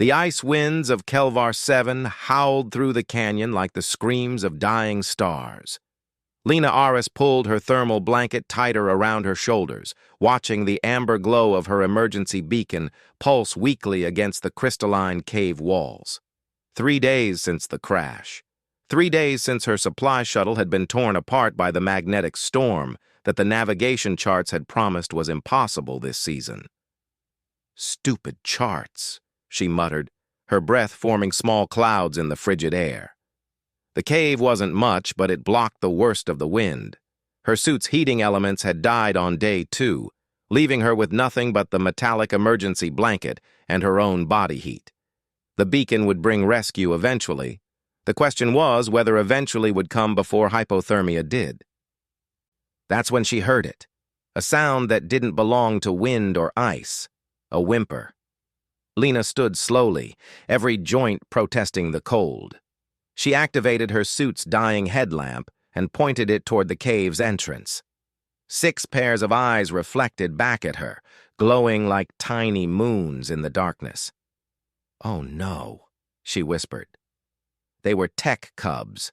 The ice winds of Kelvar 7 howled through the canyon like the screams of dying stars. Lena Aris pulled her thermal blanket tighter around her shoulders, watching the amber glow of her emergency beacon pulse weakly against the crystalline cave walls. 3 days since the crash. 3 days since her supply shuttle had been torn apart by the magnetic storm that the navigation charts had promised was impossible this season. "Stupid charts," she muttered, her breath forming small clouds in the frigid air. The cave wasn't much, but it blocked the worst of the wind. Her suit's heating elements had died on day 2, leaving her with nothing but the metallic emergency blanket and her own body heat. The beacon would bring rescue eventually. The question was whether eventually would come before hypothermia did. That's when she heard it, a sound that didn't belong to wind or ice, a whimper. Lena stood slowly, every joint protesting the cold. She activated her suit's dying headlamp and pointed it toward the cave's entrance. 6 pairs of eyes reflected back at her, glowing like tiny moons in the darkness. "Oh no," she whispered. They were tech cubs.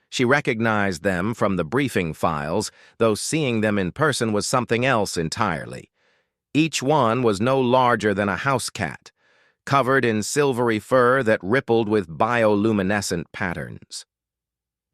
She recognized them from the briefing files, though seeing them in person was something else entirely. Each one was no larger than a house cat, covered in silvery fur that rippled with bioluminescent patterns.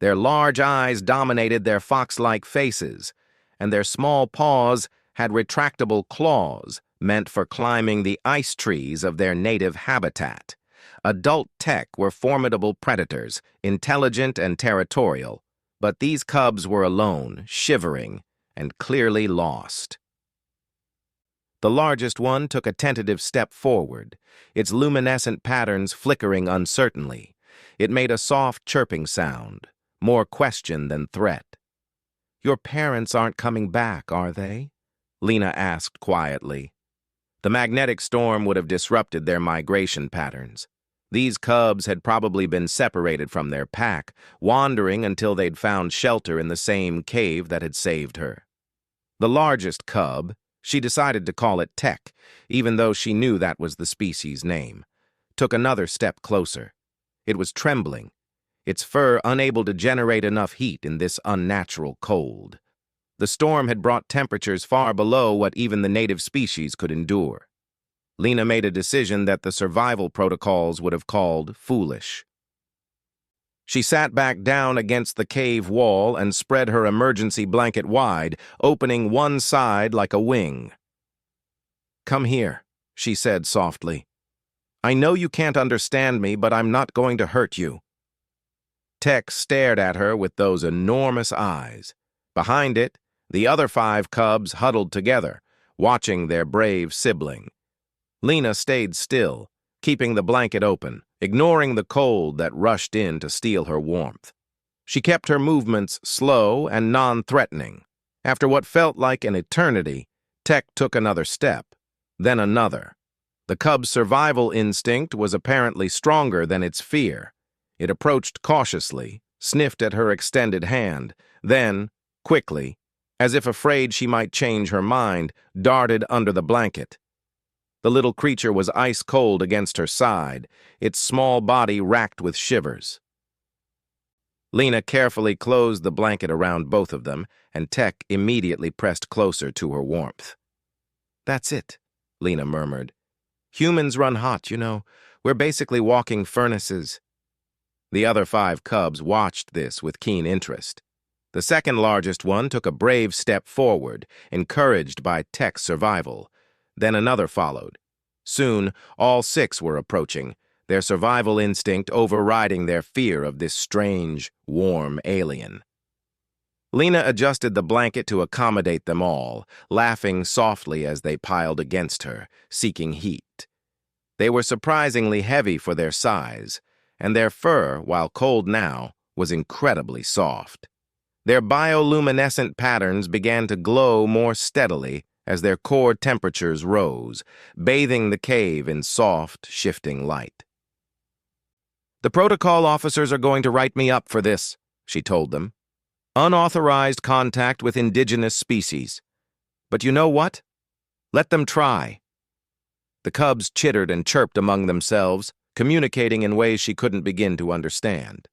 Their large eyes dominated their fox-like faces, and their small paws had retractable claws meant for climbing the ice trees of their native habitat. Adult tech were formidable predators, intelligent and territorial, but these cubs were alone, shivering, and clearly lost. The largest one took a tentative step forward, its luminescent patterns flickering uncertainly. It made a soft chirping sound, more question than threat. "Your parents aren't coming back, are they?" Lena asked quietly. The magnetic storm would have disrupted their migration patterns. These cubs had probably been separated from their pack, wandering until they'd found shelter in the same cave that had saved her. The largest cub, she decided to call it Tech, even though she knew that was the species' name, took another step closer. It was trembling, its fur unable to generate enough heat in this unnatural cold. The storm had brought temperatures far below what even the native species could endure. Lena made a decision that the survival protocols would have called foolish. She sat back down against the cave wall and spread her emergency blanket wide, opening one side like a wing. "Come here," she said softly. "I know you can't understand me, but I'm not going to hurt you." Tech stared at her with those enormous eyes. Behind it, the other 5 cubs huddled together, watching their brave sibling. Lena stayed still, keeping the blanket open, ignoring the cold that rushed in to steal her warmth. She kept her movements slow and non-threatening. After what felt like an eternity, Tech took another step, then another. The cub's survival instinct was apparently stronger than its fear. It approached cautiously, sniffed at her extended hand, then, quickly, as if afraid she might change her mind, darted under the blanket. The little creature was ice-cold against her side, its small body racked with shivers. Lena carefully closed the blanket around both of them, and Tech immediately pressed closer to her warmth. "That's it," Lena murmured. "Humans run hot, you know. We're basically walking furnaces." The other 5 cubs watched this with keen interest. The second largest one took a brave step forward, encouraged by Tech's survival. Then another followed. Soon, all 6 were approaching, their survival instinct overriding their fear of this strange, warm alien. Lena adjusted the blanket to accommodate them all, laughing softly as they piled against her, seeking heat. They were surprisingly heavy for their size, and their fur, while cold now, was incredibly soft. Their bioluminescent patterns began to glow more steadily as their core temperatures rose, bathing the cave in soft, shifting light. "The protocol officers are going to write me up for this," she told them. "Unauthorized contact with indigenous species. But you know what? Let them try." The cubs chittered and chirped among themselves, communicating in ways she couldn't begin to understand.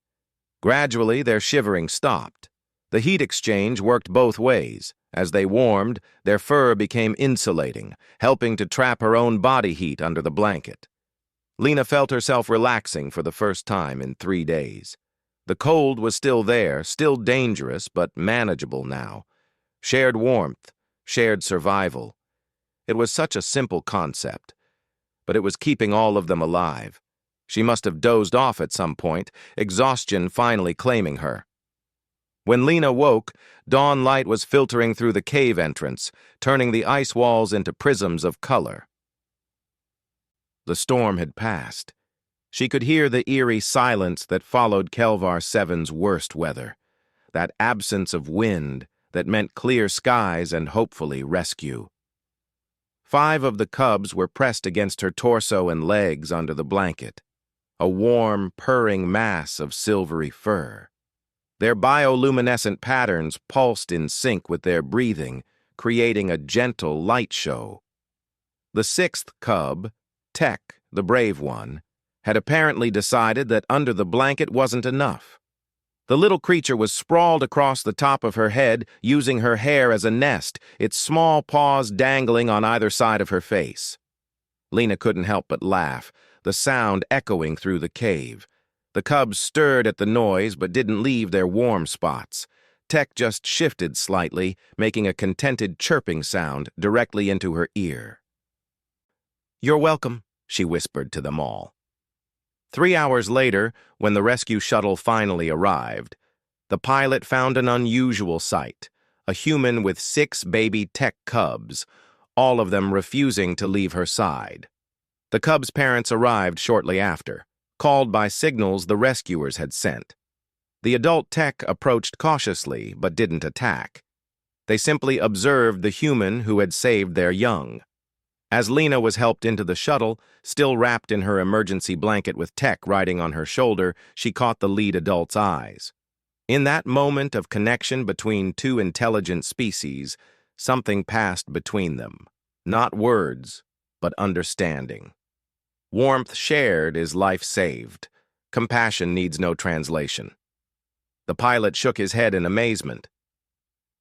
Gradually, their shivering stopped. The heat exchange worked both ways. As they warmed, their fur became insulating, helping to trap her own body heat under the blanket. Lena felt herself relaxing for the first time in 3 days. The cold was still there, still dangerous, but manageable now. Shared warmth, shared survival. It was such a simple concept, but it was keeping all of them alive. She must have dozed off at some point, exhaustion finally claiming her. When Lena woke, dawn light was filtering through the cave entrance, turning the ice walls into prisms of color. The storm had passed. She could hear the eerie silence that followed Kelvar 7's worst weather, that absence of wind that meant clear skies and hopefully rescue. 5 of the cubs were pressed against her torso and legs under the blanket, a warm, purring mass of silvery fur. Their bioluminescent patterns pulsed in sync with their breathing, creating a gentle light show. The 6th cub, Tech, the brave one, had apparently decided that under the blanket wasn't enough. The little creature was sprawled across the top of her head, using her hair as a nest, its small paws dangling on either side of her face. Lena couldn't help but laugh, the sound echoing through the cave. The cubs stirred at the noise but didn't leave their warm spots. Tech just shifted slightly, making a contented chirping sound directly into her ear. "You're welcome," she whispered to them all. 3 hours later, when the rescue shuttle finally arrived, the pilot found an unusual sight, a human with 6 baby Tech cubs, all of them refusing to leave her side. The cubs' parents arrived shortly after, called by signals the rescuers had sent. The adult Tech approached cautiously but didn't attack. They simply observed the human who had saved their young. As Lena was helped into the shuttle, still wrapped in her emergency blanket with Tech riding on her shoulder, she caught the lead adult's eyes. In that moment of connection between 2 intelligent species, something passed between them. Not words, but understanding. Warmth shared is life saved. Compassion needs no translation. The pilot shook his head in amazement.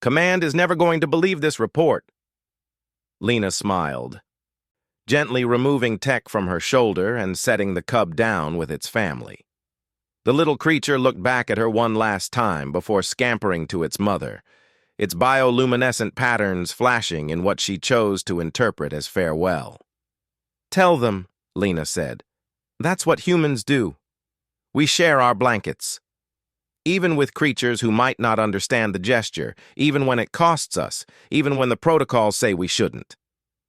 "Command is never going to believe this report." Lena smiled, gently removing Tech from her shoulder and setting the cub down with its family. The little creature looked back at her one last time before scampering to its mother, its bioluminescent patterns flashing in what she chose to interpret as farewell. "Tell them," Lena said. "That's what humans do. We share our blankets. Even with creatures who might not understand the gesture, even when it costs us, even when the protocols say we shouldn't.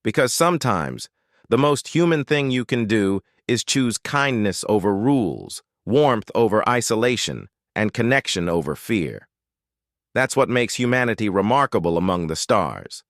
Because sometimes, the most human thing you can do is choose kindness over rules, warmth over isolation, and connection over fear. That's what makes humanity remarkable among the stars."